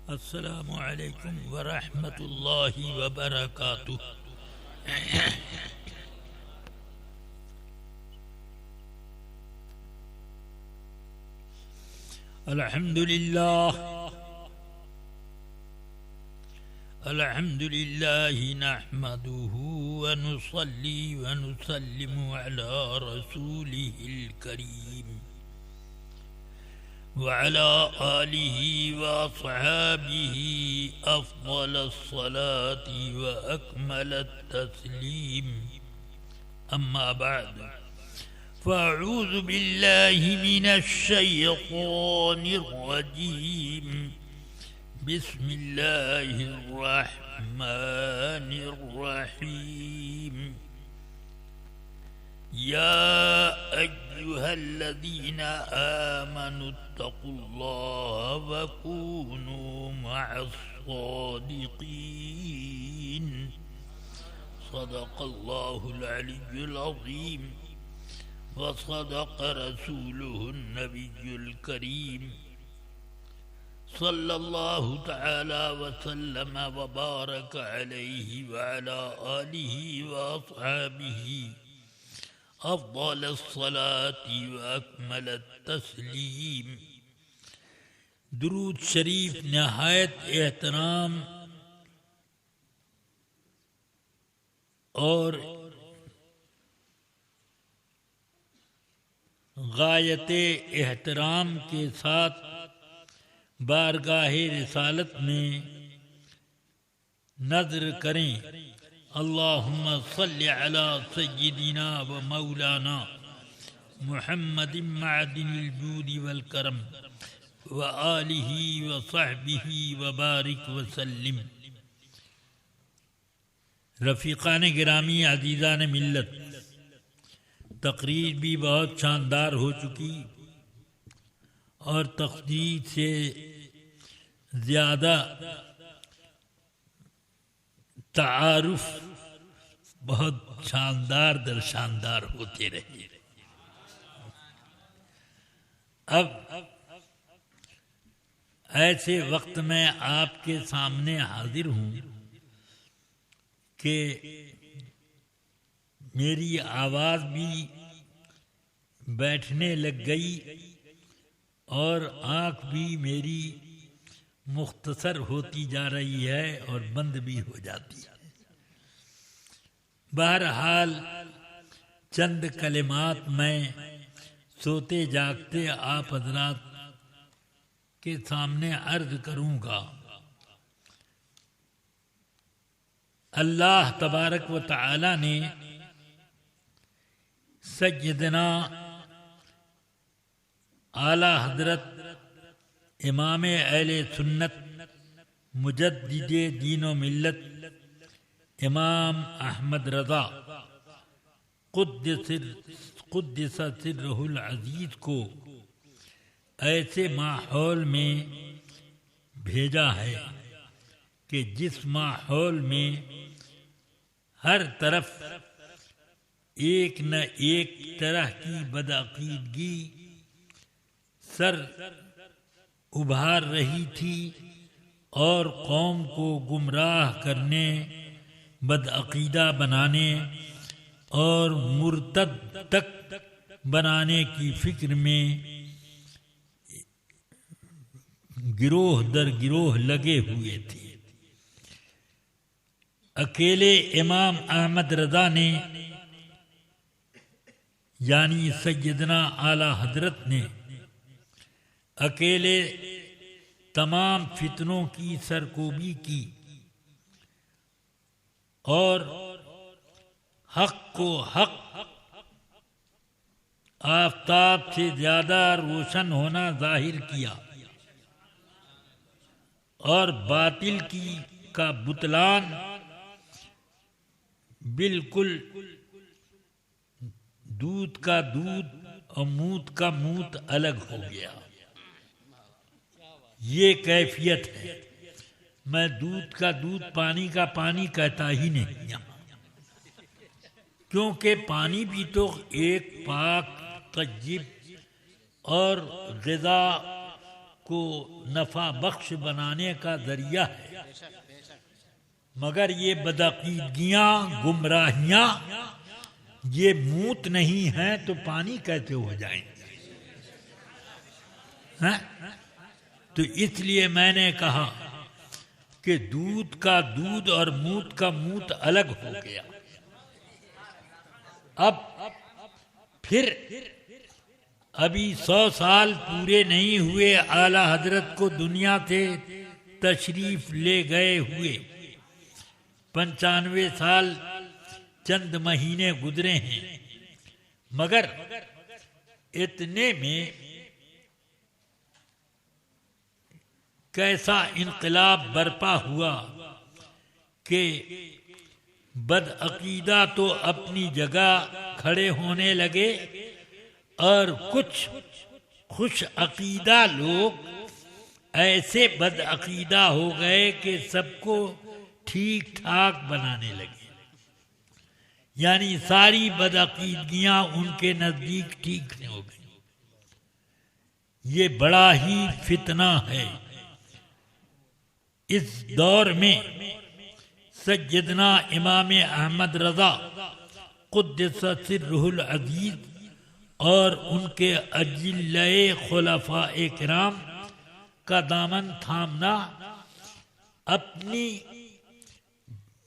अस्सलामु अलैकुम व रहमतुल्लाहि व बरकातुहू। अल्हम्दुलिल्लाह नहमदुहु व नुसल्ली व नुसल्लिमु अला रसूलिहिल करीम व अला आलिहि व अस्हाबिहि अफ़्ज़लस सलाति व अकमलत तस्लीम। अम्मा बाद फ़अऊज़ु बिल्लाहि मिनश शैतानिर रजीम। बिस्मिल्लाहिर रहमानिर रहीम। या अय्युहल्लज़ीना आमनुत्तक़ुल्लाह व कूनू मअस्सादिक़ीन। सदक़ल्लाहुल अलिय्युल अज़ीम व सदक़ रसूलुहुन नबियुल करीम सल्लल्लाहु तआला व सल्लम व बारक अलैहि व अला आलिहि व अस्हाबिहि अफ़्ज़लस सलाति व अकमलत तस्लीम। दुरूद शरीफ नहायत एहतराम और गायते एहतराम के साथ बारगाहे रिसालत में नज़र करें। अल्लाहुम्मा सल्लि अला सय्यिदिना व मौलाना मुहम्मदिन मअदिनिल जूदि वल करम व आलिहि व सहबिहि व बारिक व सल्लिम। रफ़ीक़ान गिरामी, अज़ीज़ान मिल्लत, तकरीर भी बहुत शानदार हो चुकी और तक़दीर से ज़्यादा तारुफ बहुत शानदार दर शानदार होते रहे। अब ऐसे वक्त में आपके सामने हाजिर हूँ कि मेरी आवाज़ भी बैठने लग गई और आँख भी मेरी मुख्तसर होती जा रही है और बंद भी हो जाती है। बहरहाल चंद कलिमात मैं सोते जागते आप हज़रात के सामने अर्ज करूँगा। अल्लाह तबारक व तआला ने सय्यदना आला हज़रत इमाम अहले सुन्नत मुजद्दिदे दीन व मिल्लत इमाम अहमद रज़ा क़ुद्दस सिर्रुहुल अज़ीज़ को ऐसे माहौल में भेजा है कि जिस माहौल में हर तरफ एक न एक तरह की बदअक़ीदगी सर उभार रही थी और कौम को गुमराह करने, बदअक़ीदा बनाने और मुर्तद तक बनाने की फिक्र में गिरोह दर गिरोह लगे हुए थे। अकेले इमाम अहमद रज़ा ने यानी सय्यदना आला हज़रत ने अकेले तमाम फितनों की सरकोबी की और हक को हक आफताब से ज्यादा रोशन होना जाहिर किया और बातिल की का बुतलान बिल्कुल दूध का दूध और मूत का मूत अलग हो गया। ये कैफियत है। मैं दूध का दूध पानी का पानी कहता ही नहीं, क्योंकि पानी भी तो एक पाक तज्जिब और ग़िज़ा को नफा बख्श बनाने का जरिया है, मगर ये बदअकीदगियां, गुमराहियां ये मूत नहीं हैं तो पानी कैसे हो जाएंगे? हैं? तो इसलिए मैंने कहा कि दूध का दूध और मूत का मूत अलग हो गया। अब फिर अभी 100 साल पूरे नहीं हुए आला हजरत को दुनिया से तशरीफ ले गए हुए, 95 साल चंद महीने गुजरे हैं, मगर इतने में कैसा इनकलाब बर्पा हुआ कि बदअकीदा तो अपनी जगह खड़े होने लगे और कुछ खुश अकीदा लोग ऐसे बदअकीदा हो गए कि सबको ठीक ठाक बनाने लगे। यानी सारी बदअकीदगियां उनके नजदीक ठीक नहीं हो गई। ये बड़ा ही फितना है। इस दौर में सैयदना इमाम अहमद रजा कुद्दस सिर्रुहुल अजीज और उनके अजिल्ले खुलफाए किराम का दामन थामना अपनी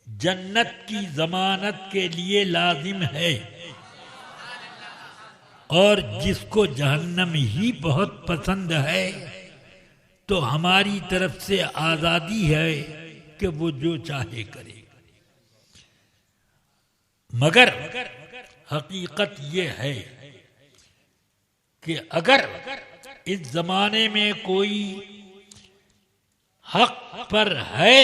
जन्नत की जमानत के लिए लाजिम है, और जिसको जहन्नम ही बहुत पसंद है तो हमारी तरफ से आजादी है कि वो जो चाहे करे। मगर हकीकत ये है कि अगर इस जमाने में कोई हक पर है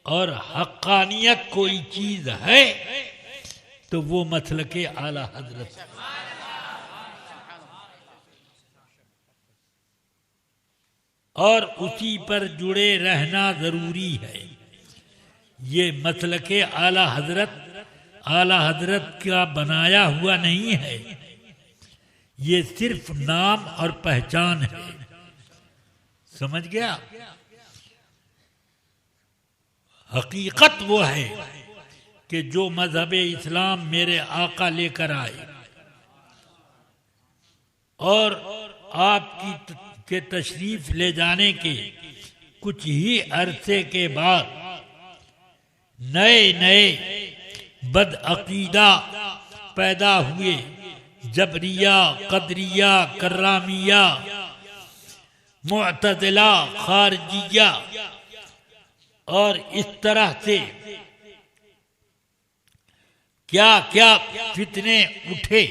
और हक्कानियत कोई चीज है तो वो मसलके आला हजरत। और उसी पर जुड़े रहना जरूरी है। ये मसलके आला हजरत का बनाया हुआ नहीं है, ये सिर्फ नाम और पहचान है। समझ गया? हकीकत वो है कि जो मजहब इस्लाम मेरे आका लेकर आए और आपकी के तशरीफ ले जाने के कुछ ही अरसे के बाद नए नए बदअकीदा पैदा हुए, जबरिया, कदरिया, कर्रामिया, मुअतज़िला, खारजिया, और इस तरह से क्या क्या फितने उठे।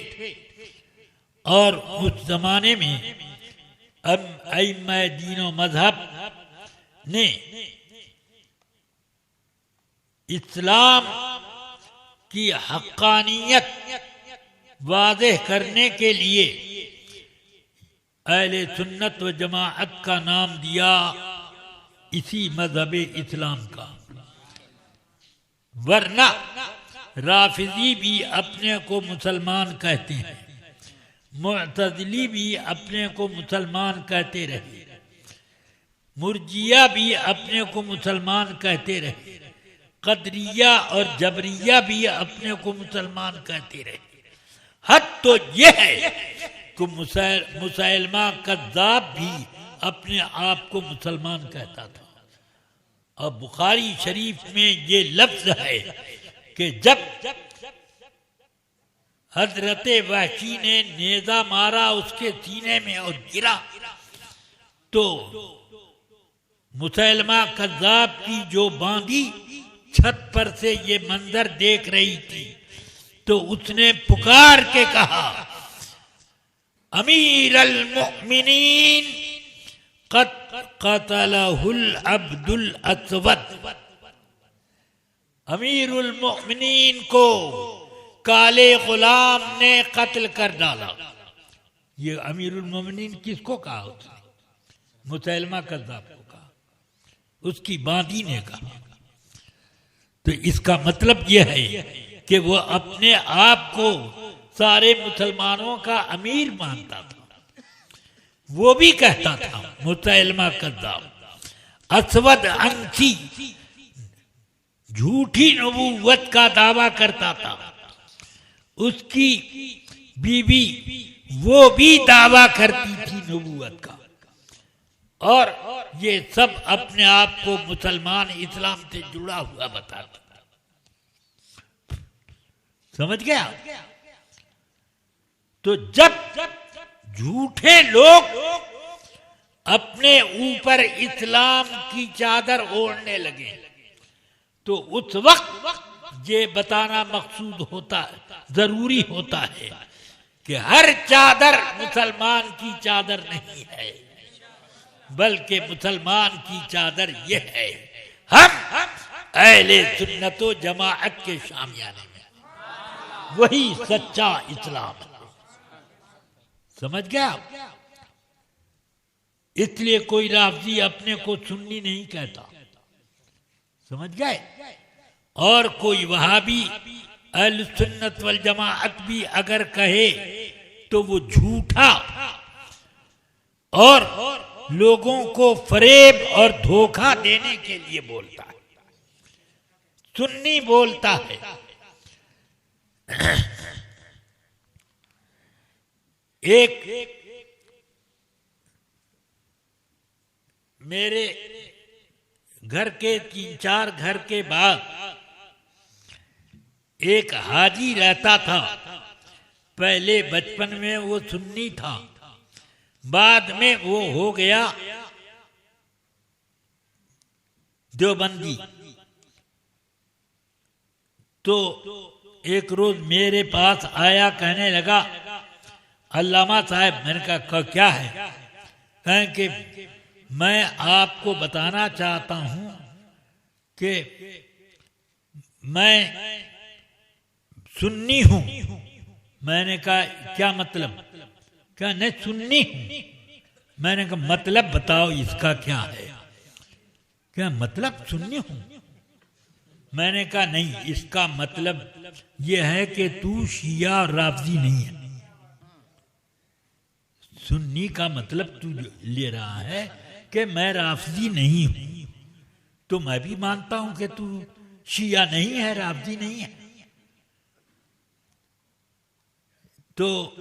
और उस जमाने में दीन व मजहब ने इस्लाम की हक्कानियत वाज़ेह करने के लिए अहले सुन्नत व जमाअत का नाम दिया इसी मजहब इस्लाम का। वरना राफिजी भी अपने को मुसलमान कहते हैं, मुअतज़िली भी अपने को मुसलमान कहते रहे, मुर्जिया भी अपने को मुसलमान कहते रहे, कदरिया और जबरिया भी अपने को मुसलमान कहते रहे। हद तो ये है कि मुसलमा कज़्ज़ाब भी अपने आप को मुसलमान कहता था। और बुखारी शरीफ में ये लफ्ज है कि जब हजरत वहशी ने नेजा मारा उसके सीने में और गिरा तो मुसलमा कज़्ज़ाब की जो बांदी छत पर से ये मंजर देख रही थी तो उसने पुकार के कहा, अमीर अल मुमिनीन क़द क़तलहुल अब्दुल अस्वद। अमीरुल मुमिनीन को काले गुलाम ने कत्ल कर डाला। ये अमीरुल मोमिनीन किसको कहा? उसने मुसलमा कज़्ज़ाब को कहा, उसकी बांदी ने कहा। तो इसका मतलब यह है कि वो अपने आप को सारे मुसलमानों का अमीर मानता था। वो भी कहता था मुसैलमा कज़्ज़ाब, असवद अंसी झूठी नबूवत का दावा करता था, उसकी बीवी वो भी दावा करती थी नबूवत का, और ये सब अपने आप को मुसलमान इस्लाम से जुड़ा हुआ बताता था। समझ गया? तो जब झूठे लोग अपने ऊपर इस्लाम की चादर ओढ़ने लगे तो उस वक्त ये बताना मकसूद होता है, जरूरी होता है कि हर चादर मुसलमान की चादर नहीं है, बल्कि मुसलमान की चादर ये है, हम अहले सुन्नतो जमाअत के शामियाने में, वही सच्चा इस्लाम है। समझ गया? इसलिए कोई राफ़ज़ी अपने को सुन्नी नहीं कहता, समझ गए? और कोई वहाबी अहले सुन्नत वल जमाअत भी अगर कहे तो वो झूठा और लोगों को फरेब और धोखा देने के लिए बोलता है। सुन्नी बोलता है एक मेरे घर के 3-4 घर के बाद एक हाजी रहता था। पहले बचपन में वो सुन्नी था, बाद में वो हो गया देवबंदी। तो एक रोज मेरे पास आया, कहने लगा, अल्लामा साहब, मैंने कहा क्या है? कहें कि मैं आपको बताना चाहता हूं कि मैं सुन्नी हूं। मैंने कहा क्या मतलब? क्या नहीं सुन्नी हूं? मैंने कहा मतलब बताओ इसका क्या है? क्या मतलब सुन्नी हूं? मैंने कहा नहीं, इसका मतलब यह है कि तू शिया और राफ़ज़ी नहीं है। सुन्नी का मतलब तू ले रहा है कि मैं राफ़ज़ी नहीं हूं, तो मैं भी मानता हूं कि तू शिया नहीं है, राफ़ज़ी नहीं है। तो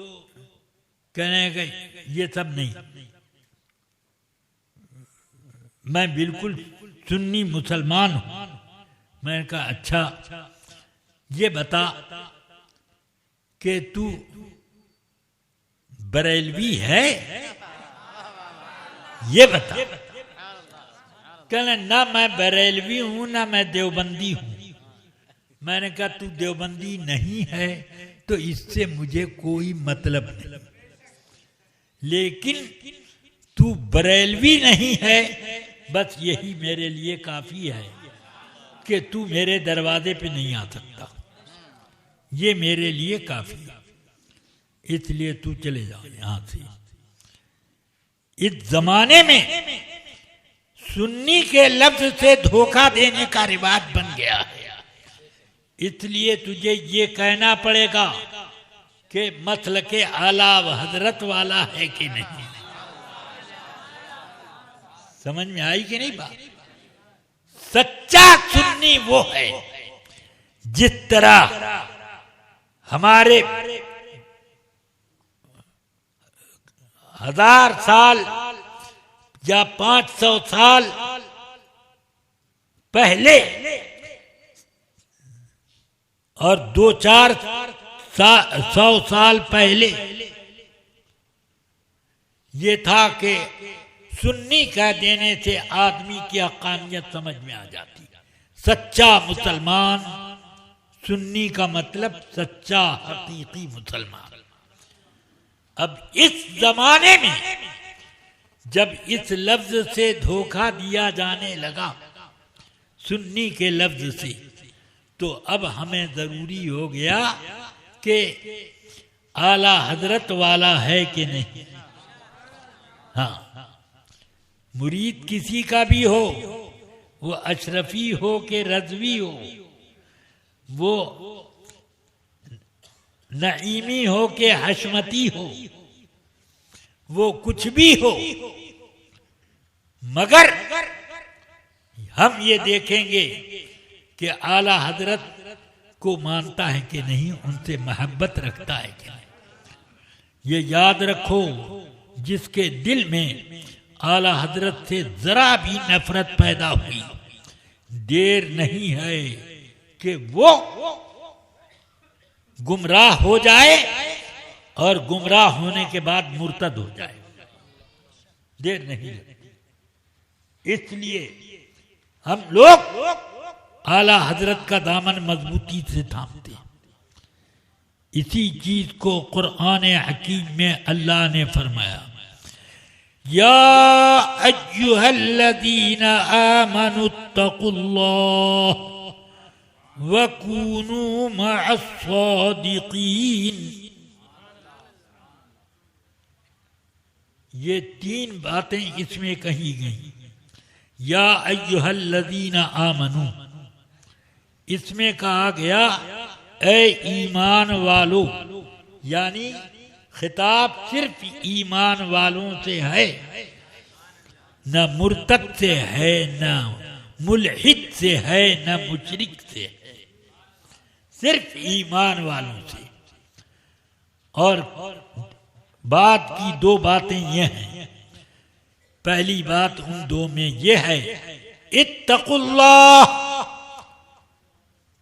कहने का ये सब नहीं, मैं बिल्कुल सुन्नी मुसलमान हूं। मैंने कहा अच्छा, ये बता कि तू बरेलवी है, ये बता। कहने ना मैं बरेलवी हूं ना मैं देवबंदी हूं। मैंने कहा तू देवबंदी नहीं है तो इससे मुझे कोई मतलब नहीं, लेकिन तू बरेलवी नहीं है, बस यही मेरे लिए काफी है कि तू मेरे दरवाजे पे नहीं आ सकता। ये मेरे लिए काफी है, इसलिए तू चले जाओ यहां से। इस जमाने में सुन्नी के लफ्ज से धोखा देने का रिवाज बन गया है, इसलिए तुझे ये कहना पड़ेगा कि मसलके आला व हजरत वाला है कि नहीं। समझ में आई कि नहीं बात? सच्चा सुन्नी वो है जिस तरह हमारे 1000 साल या 500 साल पहले और 200-400 साल पहले ये था कि सुन्नी कह देने से आदमी की हक़ानियत समझ में आ जाती। सच्चा मुसलमान, सुन्नी का मतलब सच्चा हकीकी मुसलमान। अब इस जमाने में जब इस लफ्ज से धोखा दिया जाने लगा, सुन्नी के लफ्ज से, तो अब हमें जरूरी हो गया कि आला हजरत वाला है कि नहीं। हाँ, मुरीद किसी का भी हो, वो अशरफी हो कि रज़वी हो, वो नईमी हो कि हशमती हो, वो कुछ भी हो, मगर हम ये देखेंगे कि आला हजरत को मानता है कि नहीं, उनसे मोहब्बत रखता है कि नहीं। ये याद रखो, जिसके दिल में आला हजरत से जरा भी नफरत पैदा हुई, देर नहीं है कि वो गुमराह हो जाए और गुमराह होने के बाद मुर्तद हो जाए। देर नहीं लगती। इसलिए हम लोग आला हजरत का दामन मजबूती से थामते हैं। इसी चीज को कुरान हकीम में अल्लाह ने फरमाया, या अय्युहल्लज़ीना आमनुत्तकुल्लाह वकूनू मअस्सादिकीन। ये तीन बातें इसमें कही गई। या अय्युहल्लज़ीना आमनू, इसमें कहा गया ए ईमान वालों, यानी खिताब सिर्फ ईमान वालों से है, न मुर्तद से है, न मुल्हिद से है, न मुशरिक से है, सिर्फ ईमान वालों से। और बात की दो बातें ये हैं। पहली बात उन दो में ये है, इत्तकुल्लाह,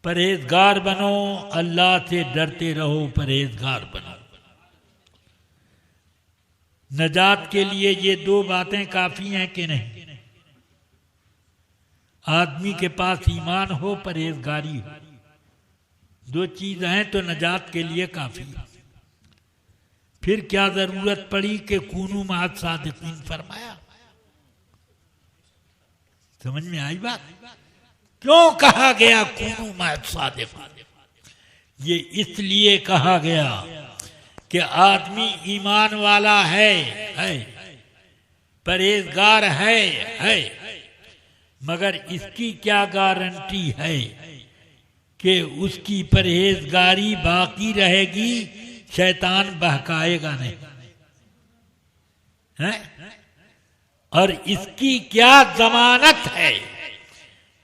परहेजगार बनो, अल्लाह से डरते रहो, परहेजगार बनो। नजात के लिए ये दो बातें काफी हैं कि नहीं? आदमी के पास ईमान हो, परहेजगारी हो, दो चीज हैं तो नजात के लिए काफी है। फिर क्या जरूरत पड़ी कि कूनू मअस सादिकीन फरमाया? समझ में आई बात? क्यों कहा गया कूनू मअस सादिकीन? ये इसलिए कहा गया कि आदमी ईमान वाला है, परहेजगार है, मगर इसकी क्या गारंटी है कि उसकी परहेजगारी बाकी रहेगी, शैतान बहकाएगा नहीं है? और इसकी क्या जमानत है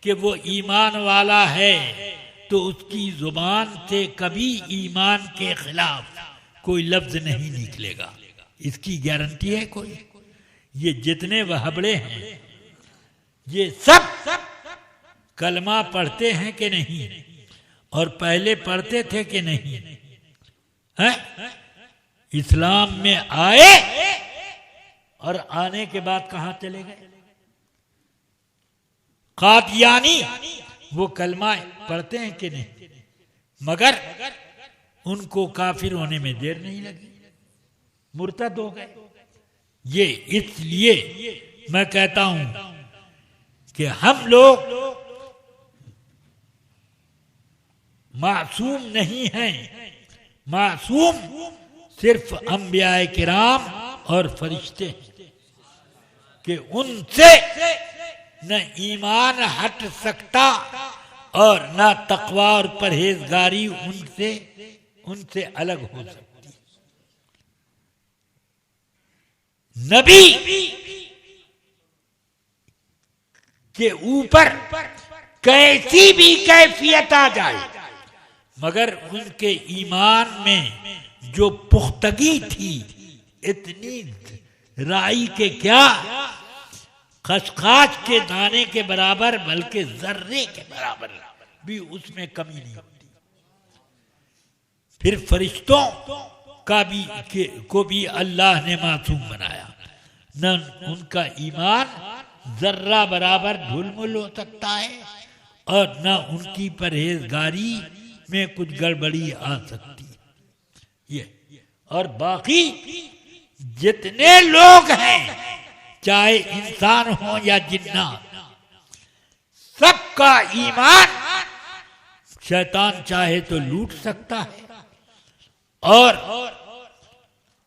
कि वो ईमान वाला है तो उसकी जुबान से कभी ईमान के खिलाफ कोई लफ्ज नहीं निकलेगा? इसकी गारंटी है कोई? ये जितने वहबड़े हैं ये सब कलमा पढ़ते हैं कि नहीं? और पहले पढ़ते थे कि नहीं? है? इस्लाम में आए और आने के बाद कहां चले गए? कादियानी वो कलमा पढ़ते हैं कि नहीं? मगर उनको काफिर होने में देर नहीं लगी, मुर्तद हो गए। ये इसलिए मैं कहता हूं कि हम लोग मासूम नहीं हैं। मासूम सिर्फ अंबियाए किराम और फरिश्ते कि उनसे न ईमान हट सकता और न तकवा और परहेजगारी उनसे अलग हो सकती। नबी के ऊपर कैसी भी कैफियत आ जाए, मगर उनके ईमान में जो पुख्तगी थी, इतनी राई के क्या खसखास के दाने के बराबर, बल्कि जर्रे के बराबर भी उसमें कमी नहीं होती। फिर फरिश्तों को भी अल्लाह ने मासूम बनाया, न उनका ईमान जर्रा बराबर ढुलमुल हो सकता है और न उनकी परहेजगारी में कुछ गड़बड़ी आ सकती है। ये और बाकी जितने लोग हैं, चाहे इंसान हो या जिन्नात, सबका ईमान शैतान चाहे तो लूट सकता है और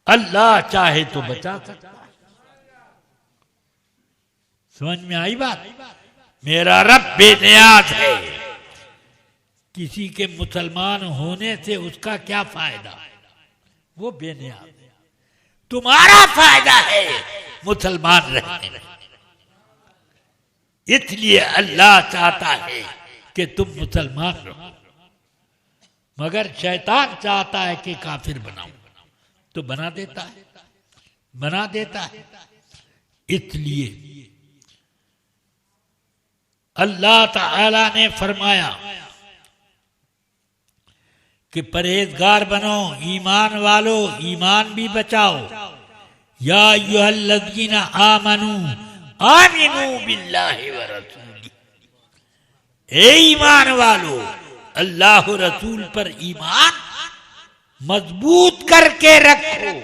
अल्लाह चाहे तो बचा सकता है। समझ में आई बात? मेरा रब बेनियाज है, किसी के मुसलमान होने से उसका क्या फायदा? वो बेनियाज है। तुम्हारा फायदा है मुसलमान रहने में। इसलिए अल्लाह चाहता है कि तुम मुसलमान रहो, मगर शैतान चाहता है कि काफिर बनाओ, तो बना देता है। इसलिए अल्लाह ताला ने फरमाया कि परहेजगार बनो, ईमान वालो, ईमान भी बचाओ। या अय्युहल्लज़ीना आमनू आमिनू बिल्लाहि व रसूली, ए ईमान वालो, अल्लाह रसूल पर ईमान मजबूत करके रखो,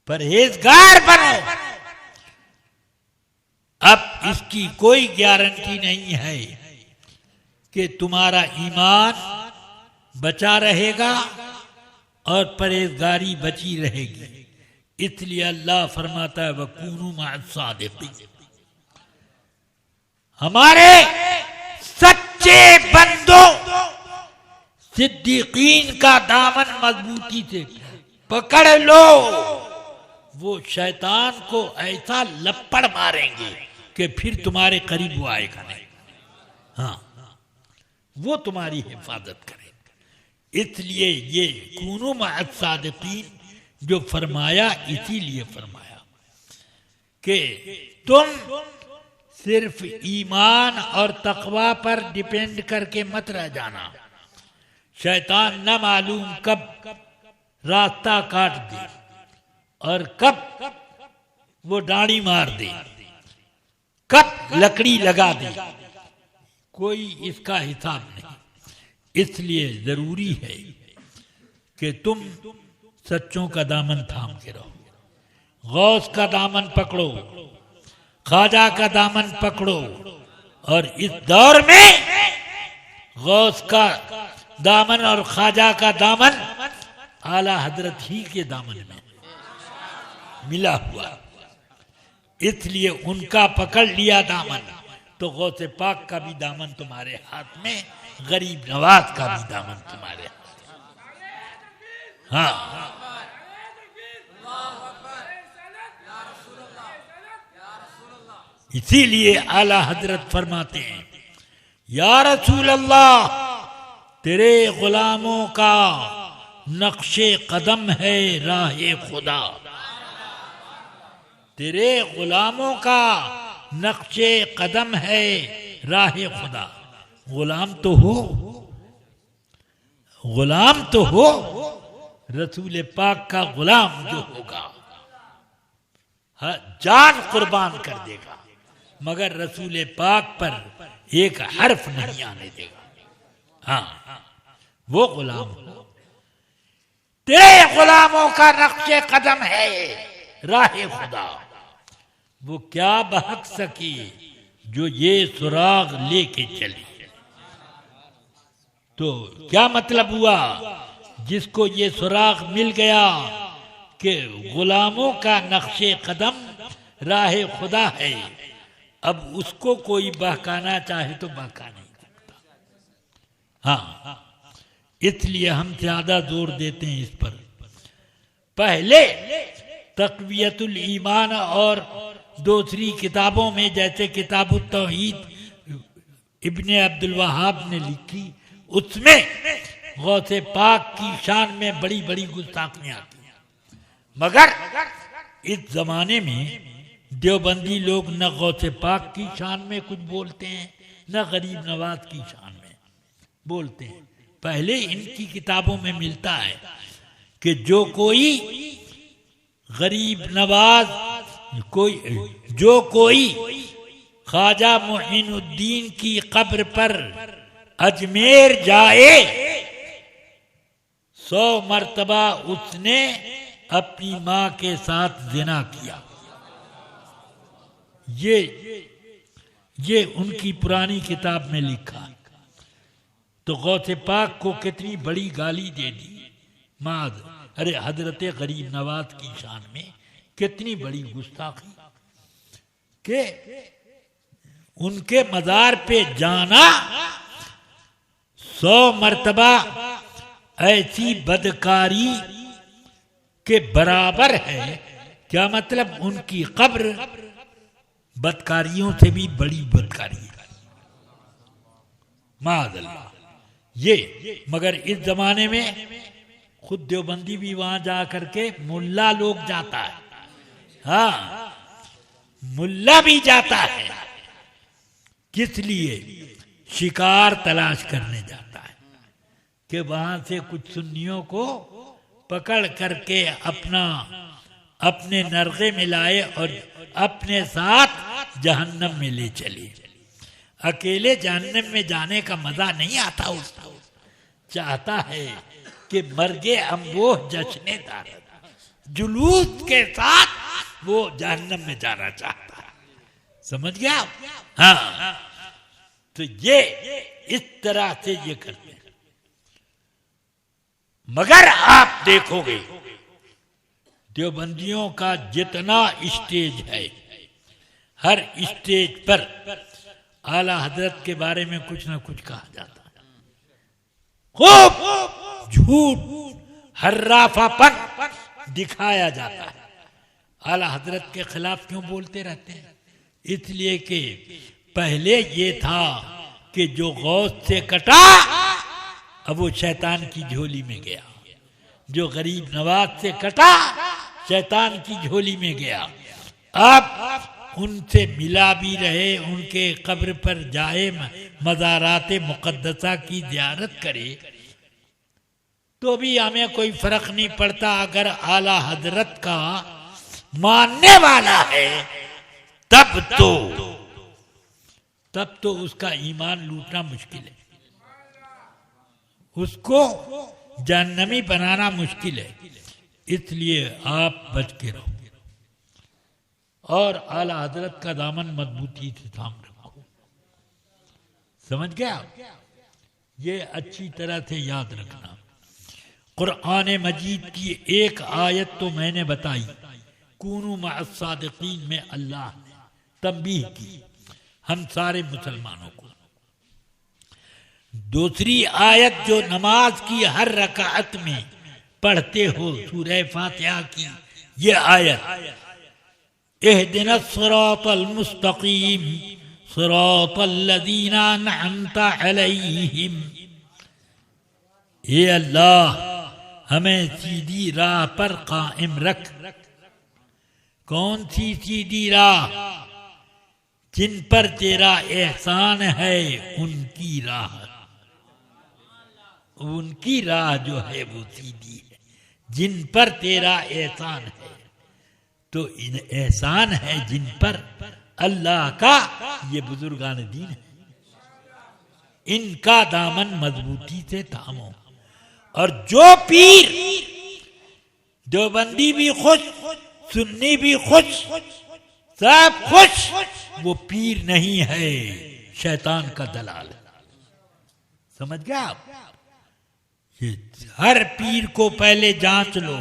परहेजगार बनो। अब इसकी कोई गारंटी नहीं है कि तुम्हारा ईमान बचा रहेगा और परहेजगारी बची रहेगी। इसलिए अल्लाह फरमाता है वकूनू मअस-सादिकीन, हमारे सच्चे बंदों सिद्दीकीन का दामन मजबूती से पकड़ लो। वो शैतान को ऐसा लपड़ मारेंगे कि फिर तुम्हारे करीब वो आएगा नहीं। हाँ, वो तुम्हारी हिफाजत करेगा। इसलिए ये कूनू मअस-सादिकीन जो फरमाया, इसीलिए फरमाया कि तुम सिर्फ ईमान और तकवा पर डिपेंड करके मत रह जाना। शैतान न मालूम कब रास्ता काट दे और कब वो डांडी मार दे, कब लकड़ी लगा दे, कोई इसका हिसाब नहीं। इसलिए जरूरी है कि तुम सच्चों का दामन थाम के रहो, गौस का दामन पकड़ो, ख्वाजा का दामन पकड़ो। और इस दौर में गौस का दामन और ख्वाजा का दामन आला हजरत ही के दामन में मिला हुआ, इसलिए उनका पकड़ लिया दामन, तो गौसे पाक का भी दामन तुम्हारे हाथ में, गरीब नवाज का भी दामन तुम्हारे हाथ में। हाँ, इसीलिए आला हजरत फरमाते हैं या रसूल अल्लाह, तेरे गुलामों का नक्शे कदम है राहे खुदा, तेरे गुलामों का नक्शे कदम है राहे खुदा। गुलाम तो हो, गुलाम तो हो, रसूल पाक का गुलाम जो होगा जान कुर्बान कर देगा, मगर रसूल पाक पर एक हर्फ नहीं आने देगा। हाँ, वो गुलाम हो। तेरे गुलामों का नक्शे कदम है राहे खुदा, वो क्या बहक सकी जो ये सुराग लेके चली। तो क्या मतलब हुआ, जिसको ये सुराग मिल गया कि गुलामों का नक्शे कदम राहे खुदा है, अब उसको कोई बहकाना चाहे तो बहका नहीं सकता। हाँ, इसलिए हम ज्यादा जोर देते हैं इस पर। पहले तक़वियतुल ईमान और दूसरी किताबों में, जैसे किताबुत तौहीद इब्ने अब्दुल वहाब ने लिखी, उसमें गौसे पाक की शान में बड़ी बड़ी गुस्ताखियां आती हैं। मगर इस जमाने में देवबंदी लोग न गौसे पाक की शान में कुछ बोलते हैं, न गरीब नवाज की शान में बोलते हैं। पहले इनकी किताबों में मिलता है कि जो कोई गरीब नवाज, जो कोई ख्वाजा मुइनुद्दीन की कब्र पर अजमेर जाए, 100 मर्तबा उसने अपनी मां के साथ जिना किया। ये उनकी पुरानी किताब में लिखा। तो गौसे पाक को कितनी बड़ी गाली दे दी माद, अरे हजरत गरीब नवाज की शान में कितनी बड़ी गुस्ताखी के उनके मजार पे जाना 100 मर्तबा ऐसी बदकारी के बराबर है। क्या मतलब? उनकी कब्र बदकारियों से भी बड़ी बदकारी है, माअज़ल्लाह। ये मगर इस जमाने में खुद देवबंदी भी वहां जा करके मुल्ला लोग जाता है, हाँ मुल्ला भी जाता है। किस लिए? शिकार तलाश करने जाता है कि वहां से कुछ सुन्नियों को पकड़ करके अपने नरगे में लाए और अपने साथ जहन्नम में ले चले। अकेले जहन्नम में जाने का मजा नहीं आता उसको, चाहता है कि मर्गे अम्बोह जश्ने दारद, जुलूस के साथ वो जहन्नम में जाना चाहता है। समझ गया? हाँ, तो ये इस तरह से ये करते हैं। मगर आप देखोगे देवबंदियों का जितना स्टेज है, हर स्टेज पर आला हजरत के बारे में कुछ ना कुछ कहा जाता है। खूब झूठ हर्राफापन दिखाया जाता है। आला हजरत के खिलाफ क्यों बोलते रहते हैं? इसलिए कि पहले ये था कि जो गौस से कटा अब वो शैतान की झोली में गया, जो गरीब नवाज से कटा शैतान की झोली में गया। अब उनसे मिला भी रहे, उनके कब्र पर जाए, मज़ारात मुक़द्दसा की ज़ियारत करे, तो भी हमें कोई फर्क नहीं पड़ता। अगर आला हजरत का मानने वाला है तब तो उसका ईमान लूटना मुश्किल है, उसको जहन्नमी बनाना मुश्किल है। इसलिए आप बच के रहो और आला हजरत का दामन मजबूती से थाम रखो। समझ गया? ये अच्छी तरह से याद रखना। कुरान मजीद की एक आयत तो मैंने बताई, कूनू मअस-सादिकीन में अल्लाह ने तंबीह की हम सारे मुसलमानों को। दूसरी आयत जो नमाज की हर रकात में पढ़ते हो सूरह फातिहा की ये आयत, इहदिनस सिरातल मुस्तकीम सिरातल लज़ीना अनअमता अलैहिम, ये अल्लाह हमें सीधी राह पर कायम रख। कौन सी सीधी राह? जिन पर तेरा एहसान है उनकी राह। उनकी राह जो है वो सीधी है, जिन पर तेरा एहसान है। तो इन एहसान है जिन पर अल्लाह का, ये बुजुर्गान दीन है, इनका दामन मजबूती से थामो। और जो पीर, देवबंदी भी खुश, सुन्नी भी खुश, सब खुश, वो पीर नहीं है, शैतान का दलाल है। समझ गया आप? हर पीर को पहले जांच लो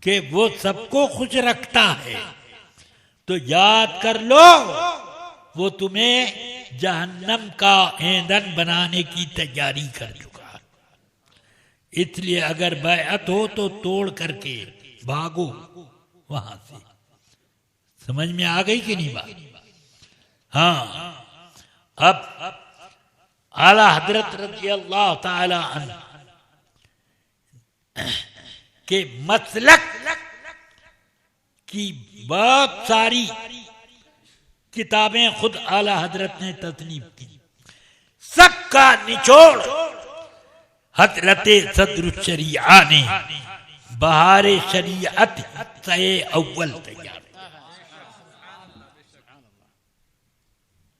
कि वो सबको खुश रखता है, तो याद कर लो वो तुम्हें जहन्नम का ईंधन बनाने की तैयारी कर चुका है। इसलिए अगर बैअत हो तो तोड़ करके भागो वहां से। समझ में आ गई कि नहीं बात? हाँ, अब आला हजरत रज़ी अल्लाह ताला अन्हु के मसलक की बहुत सारी किताबें खुद आला हजरत ने तसनीफ की। सबका निचोड़ हजरत सदरुल शरीआ ने बहारे शरीयत हिस्से अव्वल तैयार।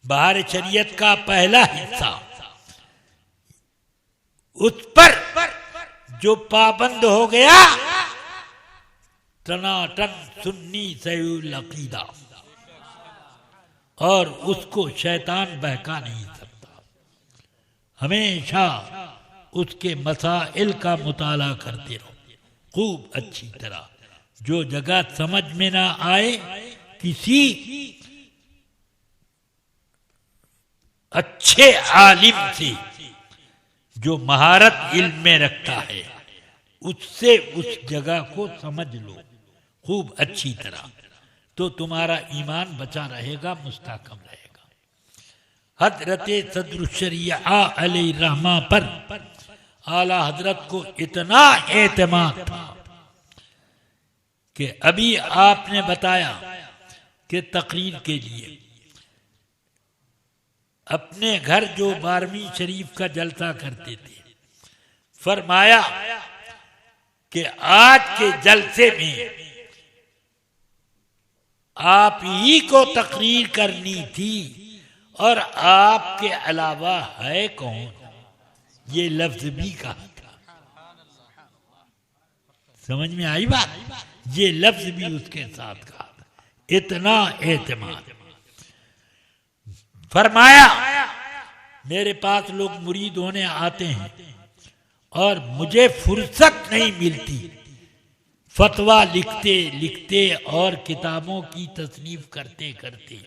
बहारे शरीयत का पहला हिस्सा, उस पर जो पाबंद हो गया, टनाटन सुन्नी सहीहुल अकीदा, और उसको शैतान बहका नहीं सकता। हमेशा उसके मसाइल का मुताला करते रहो खूब अच्छी तरह। जो जगह समझ में ना आए, किसी अच्छे आलिम से जो महारत इल्म में रखता है उससे उस जगह को समझ लो खूब अच्छी तरह, तो तुम्हारा ईमान बचा रहेगा, मुस्तहकम रहेगा। हजरत सदरुशरिया अलैहिर्रहमा पर आला हजरत को इतना एतमाद था कि अभी आपने बताया कि तकरीर के लिए अपने घर जो 12वीं शरीफ का जलसा करते थे, फरमाया कि आज के जलसे में आप ही को तकरीर करनी थी और आपके अलावा है कौन, ये लफ्ज भी कहा था। समझ में आई बात? ये लफ्ज भी उसके साथ कहा था, इतना एतमाद। फरमाया मेरे पास लोग मुरीद होने आते हैं और मुझे फुर्सत नहीं मिलती, फतवा लिखते लिखते और किताबों की तसनीफ करते करते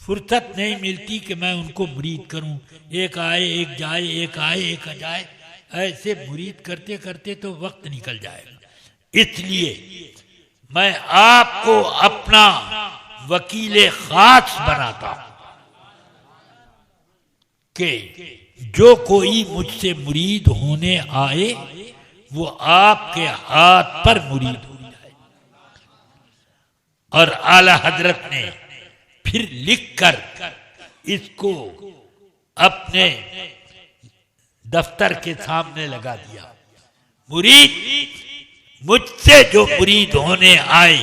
फुर्सत नहीं मिलती कि मैं उनको मुरीद करूं। एक आए एक जाए, एक आए एक जाए, ऐसे मुरीद करते करते तो वक्त निकल जाएगा। इसलिए मैं आपको अपना वकील खास बनाता हूं कि जो कोई मुझसे मुरीद होने आए वो आपके हाथ पर मुरीद हो जाए। और आला हजरत ने फिर लिखकर इसको अपने दफ्तर के सामने लगा दिया, मुरीद मुझसे जो मुरीद होने आए,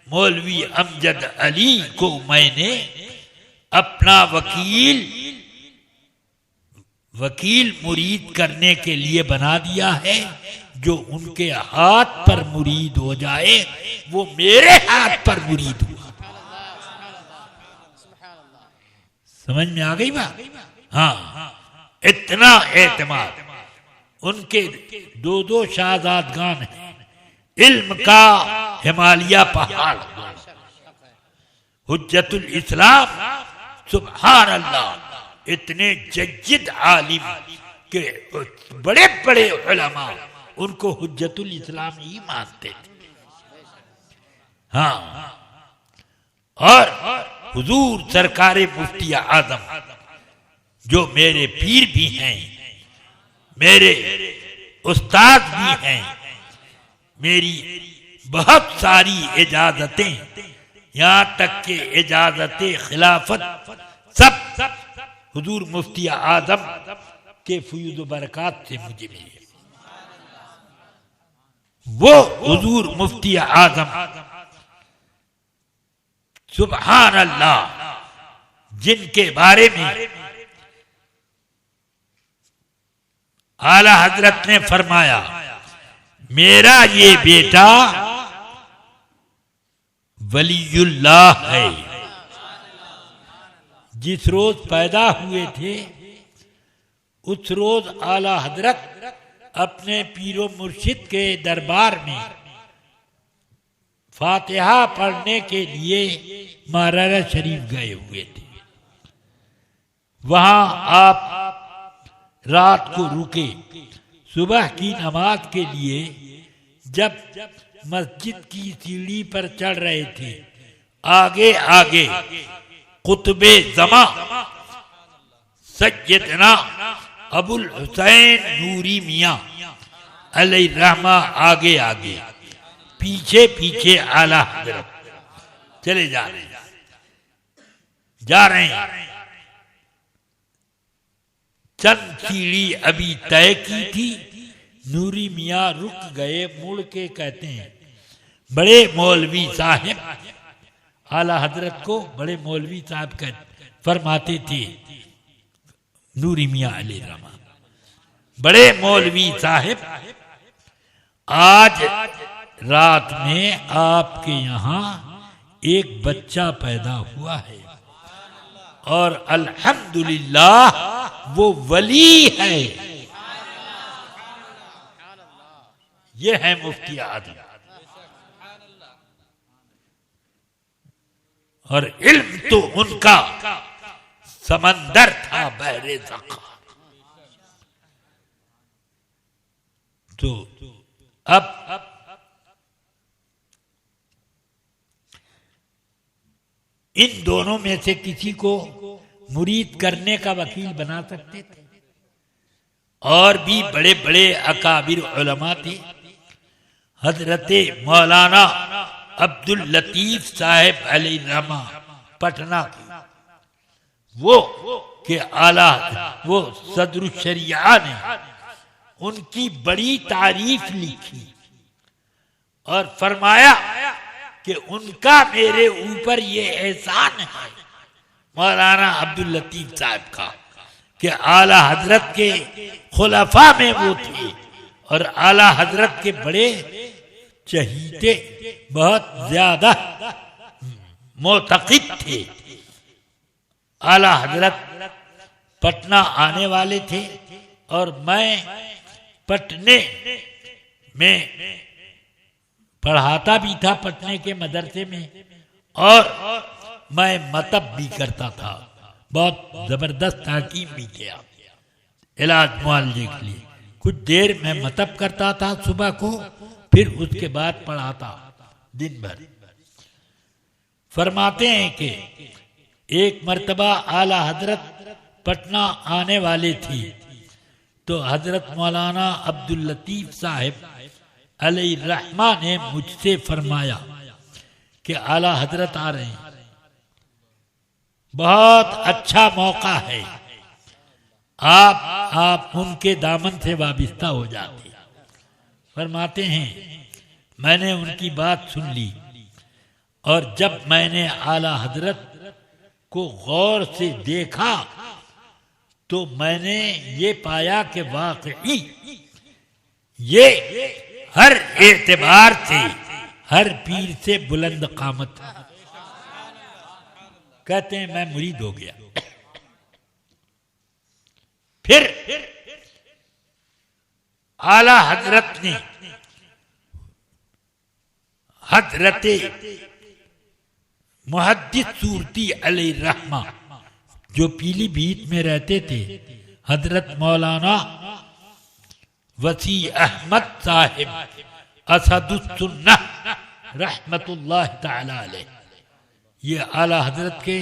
मौलवी अमजद अली को मैंने अपना वकील मुरीद करने के लिए बना दिया है। जो उनके हाथ पर मुरीद हो जाए वो मेरे हाथ पर मुरीद हुआ। समझ में आ गई बात? हाँ, इतना एतमाद। उनके दो दो शाहजादगान हैं, इल्म का हिमालय पहाड़, हुज्जतुल इस्लाम, सुभान अल्लाह। इतने जय्यद आलिम के बड़े बड़े उलमा उनको हुज्जतुल इस्लाम ही मानते थे। हाँ, और हुजूर सरकारे मुफ्ती आजम जो मेरे पीर भी हैं, मेरे उस्ताद भी हैं, मेरी बहुत सारी इजाजतें, यहाँ तक के इजाजतें खिलाफत सब हुजूर मुफ्ती आजम के फयूज़ बरकात से मुझे मिले। वो हुजूर मुफ्ती आजम सुभान अल्लाह जिनके बारे में आला हजरत ने फरमाया, मेरा ये बेटा वलीयुल्लाह है। जिस रोज पैदा हुए थे उस रोज आला हजरत अपने पीरो मुर्शिद के दरबार में फातिहा पढ़ने के लिए मारारा शरीफ गए हुए थे। वहां आप रात को रुके। सुबह की नमाज के लिए जब मस्जिद की सीढ़ी पर चढ़ रहे थे, आगे आगे कुतुबे जमा सैयदना अबुल हुसैन नूरी मियां अलैहिर्रहमा आगे आगे, पीछे पीछे आला हजरत चले जा रहे हैं। चंद सीढ़ी अभी तय की थी, नूरी मियां रुक गए, मुड़ के कहते हैं, बड़े मौलवी साहब, आला हजरत को बड़े मौलवी साहब फरमाते थे नूरी मियां अलैहिर्रहमा, बड़े मौलवी साहब, आज रात में आपके यहाँ एक बच्चा पैदा हुआ है और अल्हम्दुलिल्लाह वो वली है। ये है मुफ्ती आजम। और इल्म तो उनका समंदर था बहरे ज़खार। तो अब इन दोनों में से किसी को मुरीद करने का वकील बना सकते थे। और भी बड़े बड़े अकाबिर उलमा थे। हजरत मौलाना अब्दुल लतीफ साहब अलैहिर्रहमा पटना के, वो के आला वो सदरुल शरिया ने उनकी बड़ी तारीफ लिखी और फरमाया कि उनका मेरे ऊपर ये एहसान है मौलाना अब्दुल लतीफ साहब का कि आला हजरत के खुलफा में वो थे और आला हजरत के बड़े चहीते, बहुत ज्यादा मोतक़िद थे। आला हजरत पटना आने वाले थे और मैं पटने में पढ़ाता भी था, पटने के मदरसे में, और मैं मतब भी करता था। बहुत जबरदस्त हकीम भी थे, इलाज मुआलजे के लिए। कुछ देर मैं मतब करता था सुबह को, फिर उसके बाद पढ़ाता दिन भर। फरमाते हैं कि एक मर्तबा आला हजरत पटना आने वाले थे तो हजरत मौलाना अब्दुल लतीफ साहब अलैहिर्रहमा ने मुझसे फरमाया कि आला हजरत आ रहे हैं, बहुत अच्छा मौका है, आप उनके दामन से वाबिस्ता हो जाते। फरमाते हैं मैंने उनकी बात सुन ली और जब मैंने आला हजरत को गौर से देखा तो मैंने ये पाया कि वाकई ये हर एतबार से हर पीर से बुलंद कामत है। कहते हैं मैं मुरीद हो गया। फिर आला हजरत ने हजरत मुहद्दिस सूरती अलैहिर्रहमा जो पीलीभीत में रहते थे, हजरत मौलाना वसी अहमद साहिब असदुस्सुन्नह रहमतुल्लाह ताला अलैह, ये आला हजरत के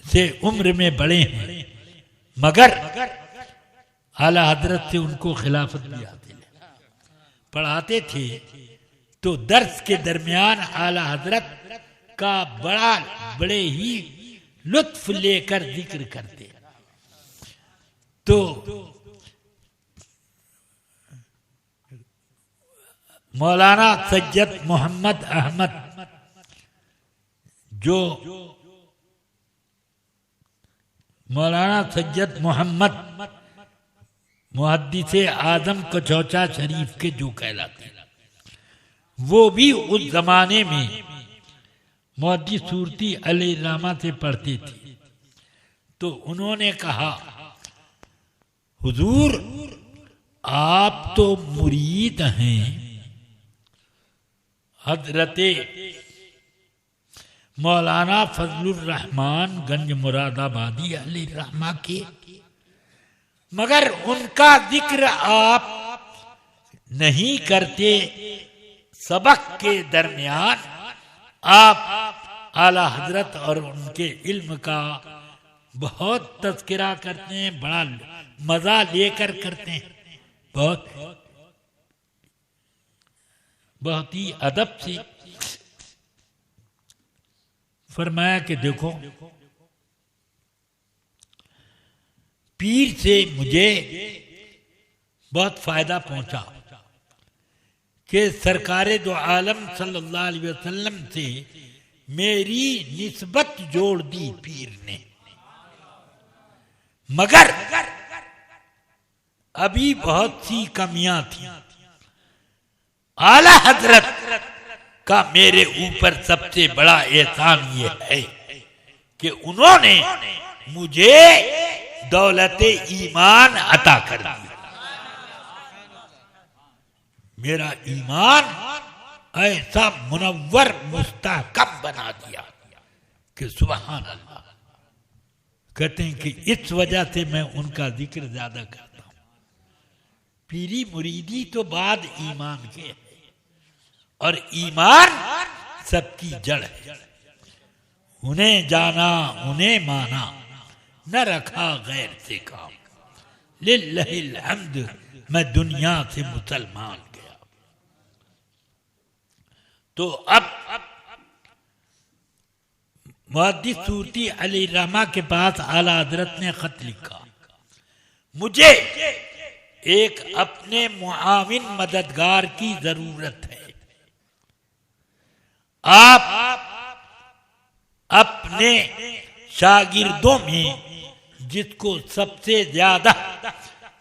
से उम्र में बड़े हैं, मगर आला हजरत से उनको खिलाफत भी हासिल है। पढ़ाते थे तो दर्स के दरमियान आला हजरत का बड़े ही लुत्फ लेकर जिक्र करते। तो मौलाना सैयद मोहम्मद अहमद जो मौलाना सैयद मोहम्मद मुहद्दिस आजम कचौचा शरीफ के जो कहलाते, वो भी उस जमाने में मुहद्दिस सूरती अलैहिर्रहमा से पढ़ते थे। तो उन्होंने कहा हुजूर आप तो मुरीद हैं हजरते मौलाना फजलुर रहमान गंज मुरादाबादी अलैहिर्रहमा के, मगर उनका जिक्र आप नहीं करते। सबक के दरमियान आप आला हजरत और उनके इल्म का बहुत तज़किरा करते हैं, बड़ा मजा लेकर करते हैं, बहुत ही अदब से। फरमाया कि देखो पीर से मुझे बहुत फायदा पहुंचा कि सरकारे दो आलम सल्लल्लाहु अलैहि वसल्लम से मेरी निस्बत जोड़ दी पीर ने, मगर अभी बहुत सी कमियां थी। आला हजरत का मेरे ऊपर सबसे बड़ा एहसान ये है कि उन्होंने मुझे दौलत ईमान अता कर दी। मेरा ईमान ऐसा मुनव्वर मुस्तहकम बना दिया कि सुभान अल्लाह। कहते हैं कि इस वजह से मैं उनका जिक्र ज्यादा करता हूं। पीरी मुरीदी तो बाद ईमान के है, और ईमान सबकी जड़ है। उन्हें जाना उन्हें माना, न रखा गैर से काम। लिल्लाहिल हम्द, मैं दुनिया से मुसलमान गया। तो अब मुहद्दिस सूरती अली रहमा के पास आला हजरत ने खत लिखा, मुझे एक अपने मुआविन मददगार की जरूरत है। आप अपने शागिर्दों में जिसको सबसे ज्यादा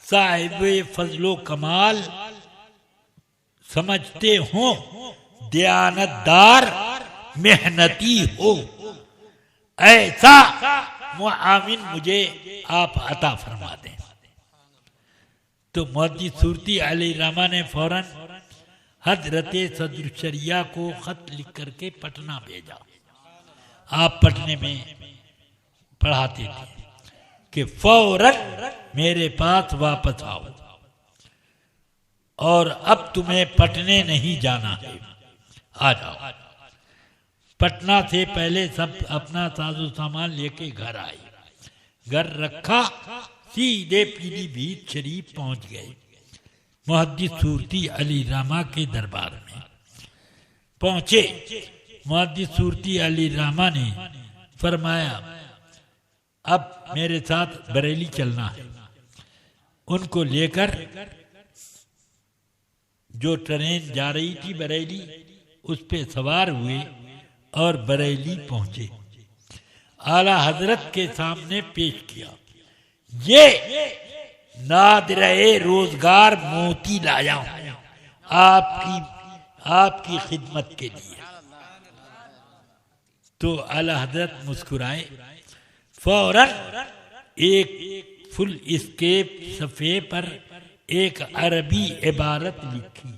साहिब फजलो कमाल समझते हो, दयानतदार मेहनती हो, ऐसा मुआविन मुझे आप अता फरमा दें। तो मुहद्दिस सूरती अली रहमा ने फौरन हजरत सदरुशरिया को खत लिख करके पटना भेजा। आप पटने में पढ़ाते थे कि फौरन मेरे पास वापस आओ, और अब तुम्हें पटने नहीं जाना है, आ जाओ। पटना से पहले सब अपना साजो सामान लेके घर आए। घर रखा, सीधे पीलीभीत शरीफ पहुंच गए। मुहद्दिस सूरती अली रहमा के दरबार में पहुंचे। मुहद्दिस सूरती अली रहमा ने फरमाया, अब मेरे साथ बरेली चलना है। उनको लेकर जो ट्रेन जा रही थी बरेली, उस पे सवार हुए और बरेली पहुंचे। आला हजरत के सामने पेश किया, ये नादिरे रोजगार मोती लाया हूं आपकी खिदमत के लिए। तो आला हजरत मुस्कुराए। फौरन एक फुल स्केप सफ़े पर एक अरबी इबारत लिखी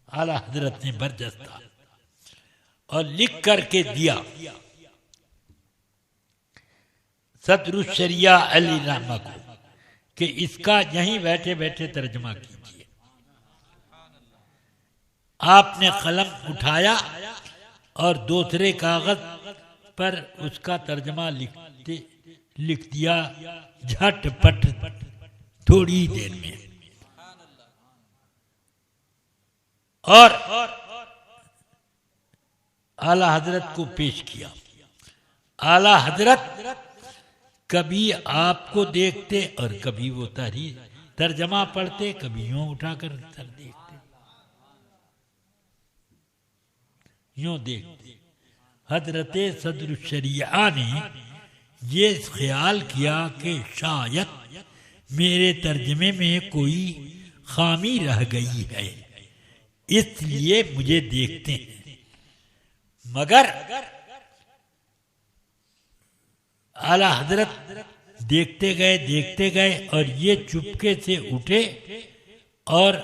आला हजरत ने बरजस्ता, और लिख करके दिया, सदरुशरिया अली रहमा को, कि इसका यहीं बैठे बैठे तर्जमा कीजिए। आपने कलम उठाया और दूसरे कागज पर उसका तर्जमा लिख दिया झटपट, थोड़ी देर में। और आला हजरत को पेश किया। आला हजरत कभी आपको देखते और कभी वो तर्जमा पढ़ते, कभी यूं उठाकर सर देखते, यूं देखते। हजरत सदरुशरिया ने ये ख्याल किया कि शायद मेरे तर्जमे में कोई खामी रह गई है, इसलिए मुझे देखते हैं। मगर आला हजरत देखते गए और ये चुपके से उठे और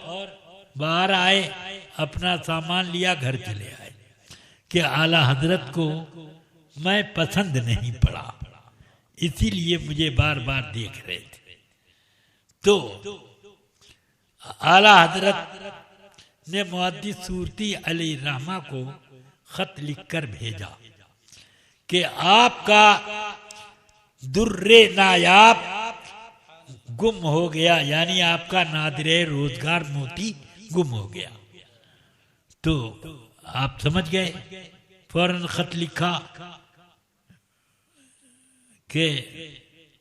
बाहर आए, अपना सामान लिया, घर चले आए कि आला हजरत को मैं पसंद नहीं पड़ा, इसीलिए मुझे बार बार देख रहे थे। तो आला हजरत ने मुहद्दिस सूरती अली रहमा को खत लिखकर भेजा कि आपका दुर्रे नायाब गुम हो गया, यानी आपका नादिरे रोजगार मोती गुम हो गया। तो आप समझ गए, फौरन खत लिखा कि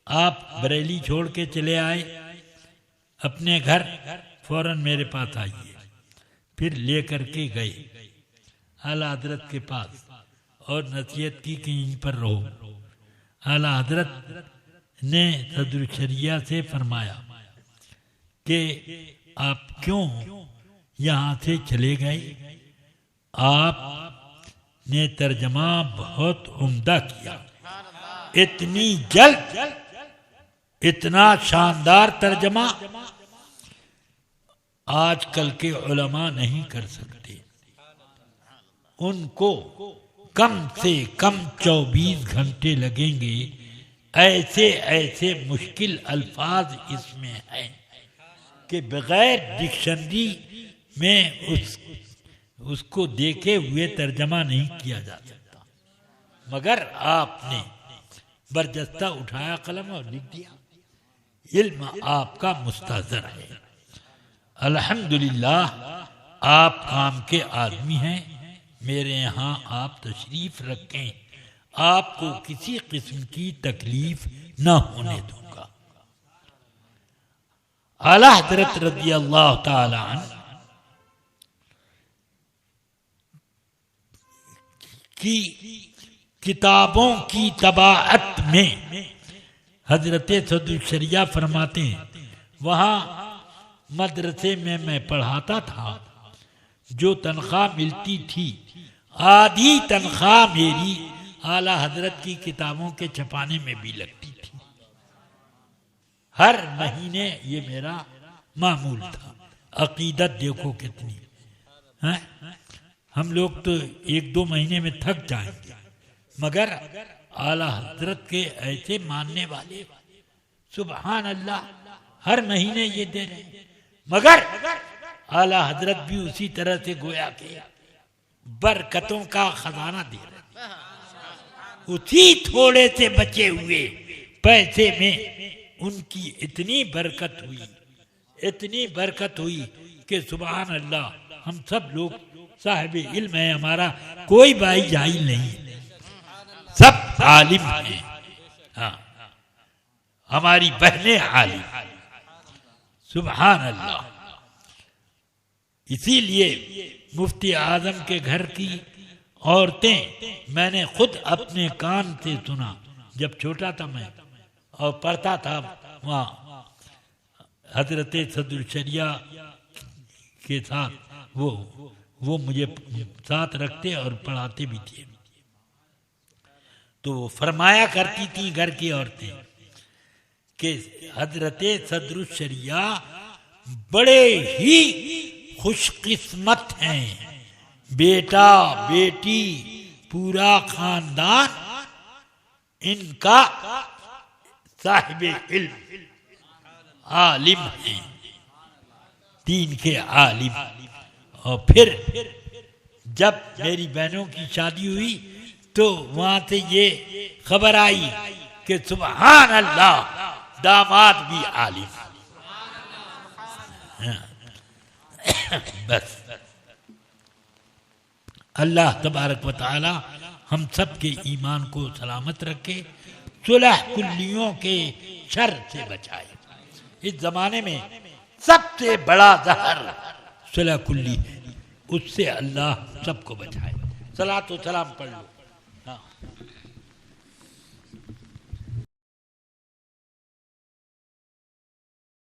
आप बरेली छोड़ के चले आए अपने घर, फौरन मेरे पास आइए। फिर लेकर के गए आला हजरत के पास और नसीहत की कि यहीं पर रहो। आला हजरत ने सदरुशरिया से फरमाया कि आप क्यों यहाँ से चले गए, आपने तर्जमा बहुत उम्दा किया, इतनी जल्द इतना शानदार तर्जमा आजकल के उलमा नहीं कर सकते। उनको कम से कम 24 घंटे लगेंगे, ऐसे ऐसे मुश्किल अल्फाज इसमें हैं कि बगैर डिक्शनरी में उसको देखे हुए तर्जमा नहीं किया जा सकता, मगर आपने बरजस्ता उठाया कलम और लिख दिया। इल्म आपका मुस्ताज़र है। अल्हम्दुलिल्लाह, आप काम के आदमी हैं। मेरे यहाँ आप तशरीफ रखें, आपको किसी किस्म की तकलीफ न होने दूंगा। आला हज़रत रज़ी अल्लाह ताला अन्हु की किताबों की तबाअत में हजरत सदुल शरिया फरमाते हैं, वहाँ मदरसे में मैं पढ़ाता था, जो तनख्वाह मिलती थी आधी तनख्वाह मेरी आला हजरत की किताबों के छपाने में भी लगती थी। हर महीने ये मेरा मामूल था। अकीदत देखो कितनी है। हम लोग तो 1-2 महीने में थक जाएंगे, मगर आला हजरत के ऐसे मानने वाले सुभान अल्लाह हर महीने ये दे रहे हैं, मगर आला हजरत भी उसी तरह से गोया के बरकतों का खजाना दे रहे हैं। उसी थोड़े से बचे हुए पैसे में उनकी इतनी बरकत हुई कि सुभान अल्लाह, हम सब लोग साहिब इल्म है, हमारा कोई भाई जाहिल नहीं, सब आलिम हैं। हाँ, हमारी बहनें आलिम, सुभान अल्लाह। इसीलिए मुफ्ती आजम के घर की औरतें मैंने खुद अपने कान से सुना, जब छोटा था मैं और पढ़ता था वहाँ हजरत सदुल शरिया के साथ, वो मुझे साथ रखते और पढ़ाते भी थे। तो फरमाया करती थी घर की औरतें कि हजरत सदरुल शरिया बड़े ही खुशकिस्मत हैं, बेटा बेटी पूरा खानदान इनका साहिब इल्म आलिम हैं, दीन के आलिम। और फिर जब मेरी बहनों की शादी हुई तो वहां से ये खबर आई कि सुभान अल्लाह, दामाद भी आलिम। बस अल्लाह तबारक व तआला हम सब के ईमान को सलामत रखे, सुलह कुल्लियों के शर से बचाए। इस जमाने में सबसे बड़ा जहर सुलह कुल्ली है, उससे अल्लाह सबको बचाए। सलातो सलाम पढ़ लो। हाँ।